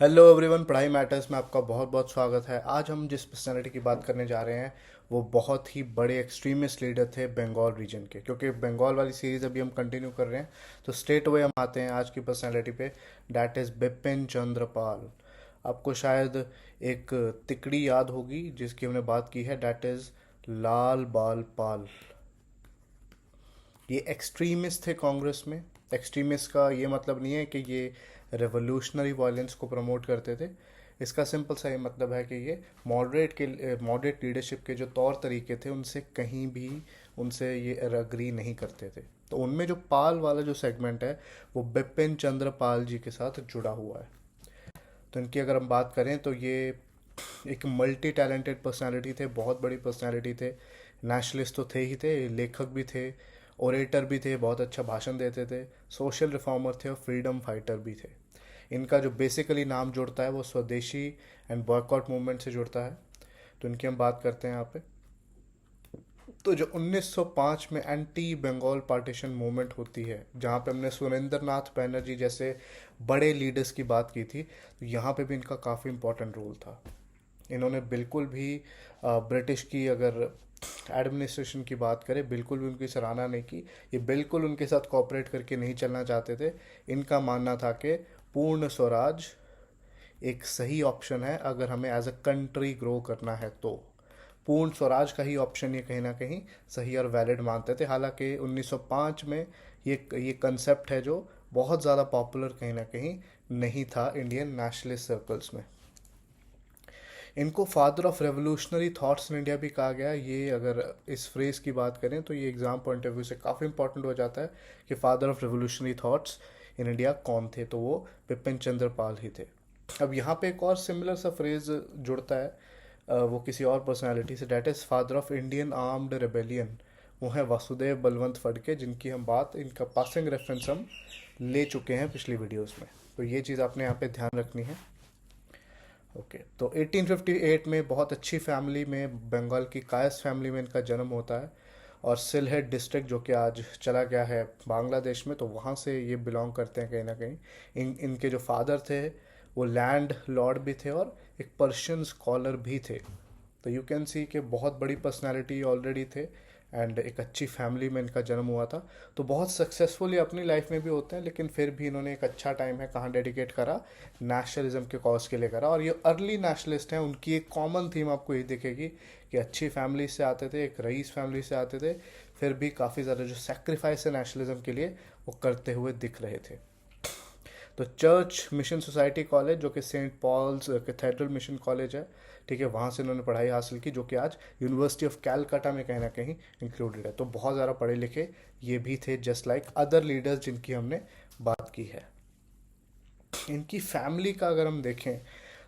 Hello everyone, पढ़ाई matters में आपका बहुत बहुत स्वागत है। आज हम जिस पर्सनालिटी की बात करने जा रहे हैं वो बहुत ही बड़े एक्सट्रीमिस्ट लीडर थे बंगाल रीजन के। क्योंकि बंगाल वाली सीरीज अभी हम कंटिन्यू कर रहे हैं तो स्ट्रेट अवे हम आते हैं आज की पर्सनालिटी पे। That is Bipin Chandra Pal. आपको शायद एक तिकड़ी याद होगी जिसकी हमने बात की है, डैट इज़ लाल बाल पाल। ये एक्सट्रीमिस्ट थे कांग्रेस में। एक्सट्रीमिस्ट का ये मतलब नहीं है कि ये रेवोल्यूशनरी वायलेंस को प्रमोट करते थे। इसका सिंपल सा ये मतलब है कि ये मॉडरेट लीडरशिप के जो तौर तरीके थे उनसे कहीं भी उनसे ये अग्री नहीं करते थे। तो उनमें जो पाल वाला जो सेगमेंट है वो बिपिन चंद्र पाल जी के साथ जुड़ा हुआ है। तो इनकी अगर हम बात करें तो ये एक मल्टी टैलेंटेड पर्सनालिटी थे, बहुत बड़ी पर्सनालिटी थे। नेशनलिस्ट तो थे ही थे, लेखक भी थे, ओरेटर भी थे, बहुत अच्छा भाषण देते थे, सोशल रिफॉर्मर थे और फ्रीडम फाइटर भी थे। इनका जो बेसिकली नाम जुड़ता है वो स्वदेशी एंड बॉयकॉट मूवमेंट से जुड़ता है। तो इनकी हम बात करते हैं यहाँ पे। तो जो 1905 में एंटी बंगाल पार्टीशन मूवमेंट होती है, जहाँ पे हमने सुरेंद्र नाथ बैनर्जी जैसे बड़े लीडर्स की बात की थी, तो यहाँ पे भी इनका काफ़ी इम्पोर्टेंट रोल था। इन्होंने बिल्कुल भी ब्रिटिश की अगर एडमिनिस्ट्रेशन की बात करें, बिल्कुल भी उनकी सराहना नहीं की। ये बिल्कुल उनके साथ कोऑपरेट करके नहीं चलना चाहते थे। इनका मानना था कि पूर्ण स्वराज एक सही ऑप्शन है अगर हमें एज अ कंट्री ग्रो करना है। तो पूर्ण स्वराज का ही ऑप्शन ये कहीं ना कहीं सही और वैलिड मानते थे। हालांकि 1905 में ये कंसेप्ट है जो बहुत ज़्यादा पॉपुलर कहीं ना कहीं नहीं था इंडियन नेशनलिस्ट सर्कल्स में। इनको father of revolutionary thoughts in India भी कहा गया है। ये अगर इस फ्रेज की बात करें तो ये एग्जाम पॉइंट ऑफ व्यू से काफ़ी इंपॉर्टेंट हो जाता है कि father of revolutionary thoughts in India कौन थे, तो वो बिपिन चंद्र पाल ही थे। अब यहाँ पे एक और सिमिलर सा फ्रेज जुड़ता है, वो किसी और पर्सनालिटी से, that is father of Indian armed rebellion. वो है वासुदेव बलवंत फडके, जिनकी हम बात, इनका पासिंग रेफरेंस हम ले चुके हैं पिछली वीडियोस में। तो ये चीज़ आपने यहाँ पे ध्यान रखनी है। ओके, तो 1858 में बहुत अच्छी फैमिली में, बंगाल की कायस फैमिली में इनका जन्म होता है। और सिलहेट डिस्ट्रिक्ट जो कि आज चला गया है बांग्लादेश में, तो वहाँ से ये बिलोंग करते हैं कहीं ना कहीं। इनके जो फादर थे वो लैंड लॉर्ड भी थे और एक पर्शियन स्कॉलर भी थे। तो यू कैन सी कि बहुत बड़ी पर्सनालिटी ऑलरेडी थे एंड एक अच्छी फैमिली में इनका जन्म हुआ था। तो बहुत सक्सेसफुली अपनी लाइफ में भी होते हैं, लेकिन फिर भी इन्होंने एक अच्छा टाइम है कहाँ डेडिकेट करा, नेशनलिज्म के कॉज के लिए करा। और ये अर्ली नेशनलिस्ट हैं, उनकी एक कॉमन थीम आपको ये दिखेगी कि अच्छी फैमिली से आते थे, एक रईस फैमिली से आते थे, फिर भी काफ़ी ज़्यादा जो सेक्रीफाइस है नेशनलिज्म के लिए वो करते हुए दिख रहे थे। तो चर्च मिशन सोसाइटी कॉलेज, जो कि saint Paul's cathedral mission college है, ठीक है, वहाँ से उन्होंने पढ़ाई हासिल की, जो कि आज यूनिवर्सिटी ऑफ कैलकाटा में कहीं ना कहीं इंक्लूडेड है। तो बहुत ज़्यादा पढ़े लिखे ये भी थे, जस्ट लाइक अदर लीडर्स जिनकी हमने बात की है। इनकी फैमिली का अगर हम देखें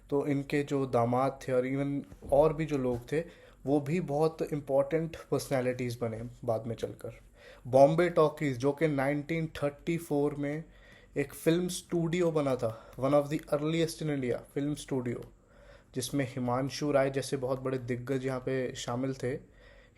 तो इनके जो दामाद थे और इवन और भी जो लोग थे वो भी बहुत इम्पोर्टेंट पर्सनालिटीज़ बने बाद में चलकर। बॉम्बे टॉकीज़, जो कि 1934 में एक फिल्म स्टूडियो बना था, one of the earliest in India film studio, जिसमें हिमांशु राय जैसे बहुत बड़े दिग्गज यहाँ पे शामिल थे।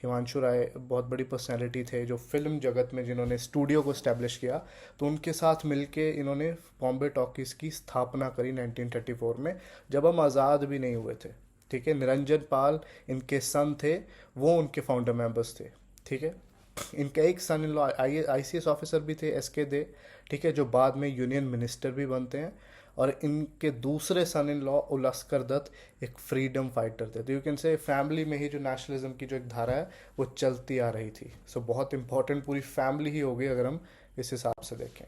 हिमांशु राय बहुत बड़ी पर्सनैलिटी थे जो फिल्म जगत में, जिन्होंने स्टूडियो को इस्टेब्लिश किया। तो उनके साथ मिलके इन्होंने बॉम्बे टॉकीज़ की स्थापना करी 1934 में, जब हम आज़ाद भी नहीं हुए थे। ठीक है, निरंजन पाल इनके सन थे, वो उनके फाउंडर मेंबर्स थे। ठीक है, इनका एक सन इन लॉ IAS ऑफिसर भी थे, SK दे, ठीक है, जो बाद में यूनियन मिनिस्टर भी बनते हैं। और इनके दूसरे सन इन लॉ उलस्कर दत्त एक फ्रीडम फाइटर थे। तो यू कैन से फैमिली में ही जो नेशनलिज्म की जो एक धारा है वो चलती आ रही थी। सो बहुत इंपॉर्टेंट पूरी फैमिली ही होगी अगर हम इस हिसाब से देखें।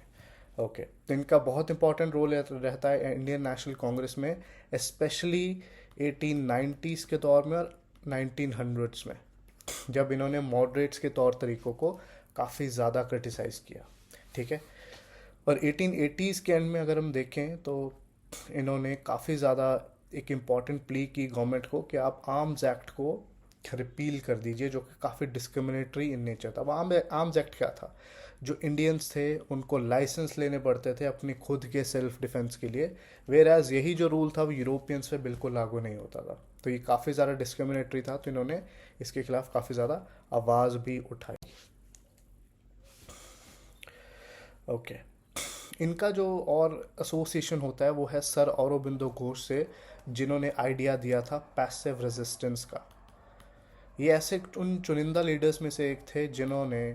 ओके, तो इनका बहुत इंपॉर्टेंट रोल रहता है इंडियन नेशनल कांग्रेस में, स्पेशली 1890s के दौर में और 1900s में, जब इन्होंने मॉडरेट्स के तौर तरीकों को काफ़ी ज़्यादा क्रिटिसाइज़ किया। ठीक है, और 1880s के एंड में अगर हम देखें तो इन्होंने काफ़ी ज़्यादा एक इम्पॉर्टेंट प्ली की गवर्नमेंट को कि आप आर्म्स एक्ट को रिपील कर दीजिए, जो कि काफ़ी डिस्क्रिमिनेटरी इन नेचर था। अब आर्म्स एक्ट क्या था? जो इंडियंस थे उनको लाइसेंस लेने पड़ते थे अपनी खुद के सेल्फ डिफेंस के लिए, वेर एज यही जो रूल था वो यूरोपियंस पे बिल्कुल लागू नहीं होता था। तो ये काफ़ी ज़्यादा डिस्क्रिमिनेटरी था, तो इन्होंने इसके खिलाफ काफ़ी ज़्यादा आवाज़ भी उठाई। ओके, इनका जो और एसोसिएशन होता है वो है सर औरोबिंदो घोष से, जिन्होंने आइडिया दिया था पैसिव रेजिस्टेंस का। ये ऐसे उन चुनिंदा लीडर्स में से एक थे जिन्होंने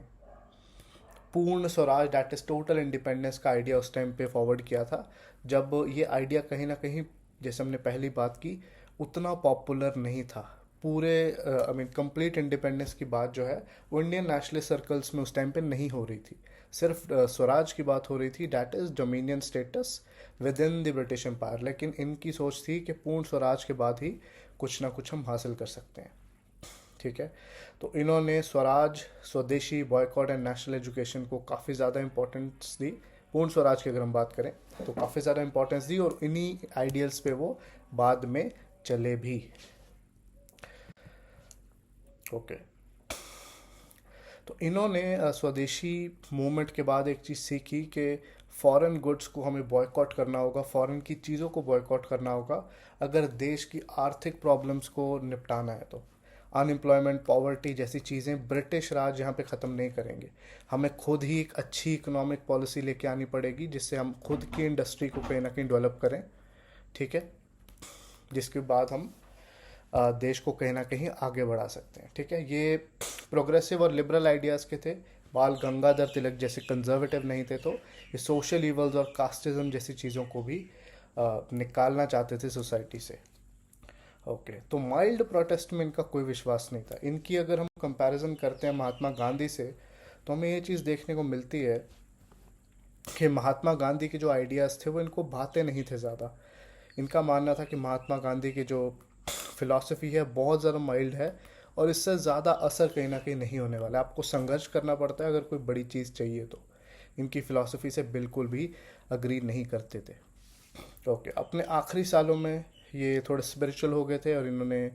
पूर्ण Swaraj, that is total independence का आइडिया उस टाइम पे फॉरवर्ड किया था, जब ये आइडिया कहीं ना कहीं, जैसे हमने पहली बात की, उतना पॉपुलर नहीं था। पूरे आई मीन कंप्लीट इंडिपेंडेंस की बात जो है वो इंडियन नेशनलिस्ट सर्कल्स में उस टाइम पे नहीं हो रही थी, सिर्फ स्वराज की बात हो रही थी, that is dominion status within the British empire. लेकिन इनकी सोच थी कि पूर्ण स्वराज के बाद ही कुछ ना कुछ हम हासिल कर सकते हैं। ठीक है, तो इन्होंने स्वराज, स्वदेशी, बॉयकॉट एंड नेशनल एजुकेशन को काफ़ी ज़्यादा इंपॉर्टेंस दी। पूर्ण स्वराज की अगर हम बात करें तो काफ़ी ज़्यादा इंपॉर्टेंस दी, और इन्हीं आइडियल्स पे वो बाद में चले भी। ओके, तो इन्होंने स्वदेशी मूवमेंट के बाद एक चीज़ सीखी कि फॉरेन गुड्स को हमें बॉयकॉट करना होगा, फॉरेन की चीज़ों को बॉयकॉट करना होगा अगर देश की आर्थिक प्रॉब्लम्स को निपटाना है। तो अनएम्प्लॉयमेंट, पॉवर्टी जैसी चीज़ें ब्रिटिश राज यहाँ पे ख़त्म नहीं करेंगे। हमें खुद ही एक अच्छी इकोनॉमिक पॉलिसी लेके आनी पड़ेगी, जिससे हम खुद की इंडस्ट्री को कहीं ना कहीं डेवलप करें। ठीक है, जिसके बाद हम देश को कहीं ना कहीं आगे बढ़ा सकते हैं। ठीक है, ये प्रोग्रेसिव और लिबरल आइडियाज़ के थे। बाल गंगाधर तिलक जैसे कंजर्वेटिव नहीं थे, तो ये सोशल इवल्स और कास्टिज्म जैसी चीज़ों को भी निकालना चाहते थे सोसाइटी से। ओके, तो माइल्ड प्रोटेस्ट में इनका कोई विश्वास नहीं था। इनकी अगर हम कंपैरिजन करते हैं महात्मा गांधी से, तो हमें ये चीज़ देखने को मिलती है कि महात्मा गांधी के जो आइडियाज़ थे वो इनको भाते नहीं थे ज़्यादा। इनका मानना था कि महात्मा गांधी की जो फिलॉसफी है बहुत ज़्यादा माइल्ड है, और इससे ज़्यादा असर कहीं ना कहीं नहीं होने वाला है। आपको संघर्ष करना पड़ता है अगर कोई बड़ी चीज़ चाहिए तो। इनकी फ़िलॉसफी से बिल्कुल भी अग्री नहीं करते थे। ओके, अपने आखिरी सालों में ये थोड़े स्पिरिचुअल हो गए थे, और इन्होंने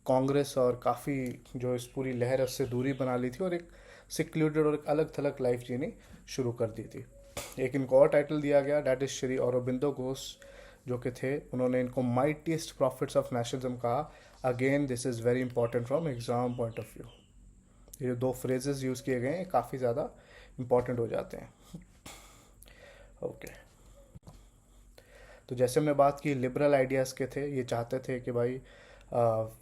कांग्रेस और काफ़ी जो इस पूरी लहर है उससे दूरी बना ली थी, और एक सिक्लूडेड और एक अलग थलग लाइफ जीनी शुरू कर दी थी। एक इनको और टाइटल दिया गया, डैट इज श्री औरोबिंदो घोष जो कि थे, उन्होंने इनको माइटीएस्ट प्रॉफिट्स ऑफ नेशनलिज्म कहा। Again this is very important from exam point of view. ये दो फ्रेजेस यूज़ किए गए हैं, काफ़ी ज़्यादा इंपॉर्टेंट हो जाते हैं। ओके, तो जैसे हमने बात की, लिबरल आइडियाज़ के थे। ये चाहते थे कि भाई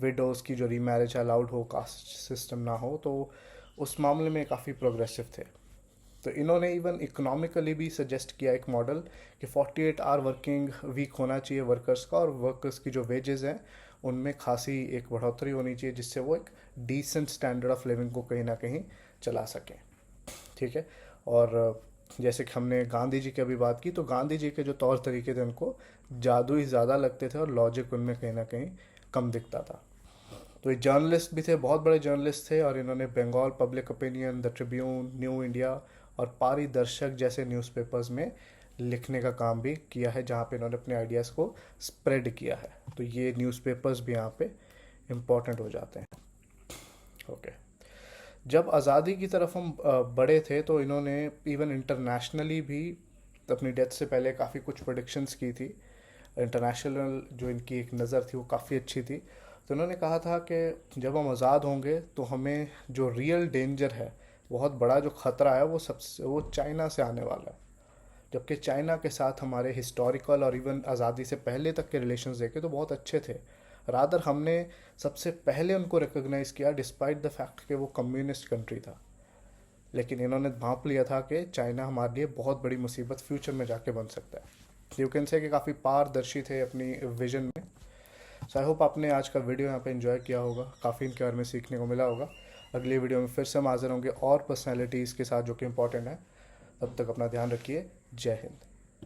विडोज़ की जो रीमैरिज अलाउड हो, कास्ट सिस्टम ना हो, तो उस मामले में काफ़ी प्रोग्रेसिव थे। तो इन्होंने इवन इकोनॉमिकली भी सजेस्ट किया एक मॉडल कि 48 आवर वर्किंग वीक होना चाहिए वर्कर्स का, और वर्कर्स की जो वेजेस हैं उनमें खासी एक बढ़ोतरी होनी चाहिए, जिससे वो एक डिसेंट स्टैंडर्ड ऑफ लिविंग को कहीं ना कहीं चला सकें। ठीक है, और जैसे कि हमने गांधी जी की अभी बात की, तो गांधी जी के जो तौर तरीके थे उनको जादुई ज़्यादा लगते थे, और लॉजिक उनमें कहीं ना कहीं कम दिखता था। तो ये जर्नलिस्ट भी थे, बहुत बड़े जर्नलिस्ट थे, और इन्होंने Bengal public opinion, the Tribune, New India और पारिदर्शक जैसे न्यूज़पेपर्स में लिखने का काम भी किया है, जहाँ पे इन्होंने अपने आइडियाज़ को स्प्रेड किया है। तो ये न्यूज़पेपर्स भी यहाँ पे इम्पोर्टेंट हो जाते हैं। ओके, जब आज़ादी की तरफ हम बढ़े थे, तो इन्होंने इवन इंटरनेशनली भी अपनी डेथ से पहले काफ़ी कुछ प्रेडिक्शंस की थी। इंटरनेशनल जो इनकी एक नज़र थी वो काफ़ी अच्छी थी। तो इन्होंने कहा था कि जब हम आज़ाद होंगे तो हमें जो रियल डेंजर है, बहुत बड़ा जो ख़तरा है, वो चाइना से आने वाला है। जबकि चाइना के साथ हमारे हिस्टोरिकल और इवन आज़ादी से पहले तक के रिलेशंस देखे तो बहुत अच्छे थे। रादर हमने सबसे पहले उनको रिकॉग्नाइज़ किया डिस्पाइट द फैक्ट कि वो कम्युनिस्ट कंट्री था। लेकिन इन्होंने भांप लिया था कि चाइना हमारे लिए बहुत बड़ी मुसीबत फ्यूचर में जाके बन सकता है। यू कैन से कि काफ़ी पारदर्शी थे अपनी विजन में। सो आई होप आपने आज का वीडियो यहाँ पे एंजॉय किया होगा, काफ़ी इनके बारे में सीखने को मिला होगा। अगली वीडियो में फिर से हम हाजिर होंगे और पर्सनैलिटीज़ के साथ जो कि इंपॉर्टेंट है। तब तक अपना ध्यान रखिए। जय हिंद।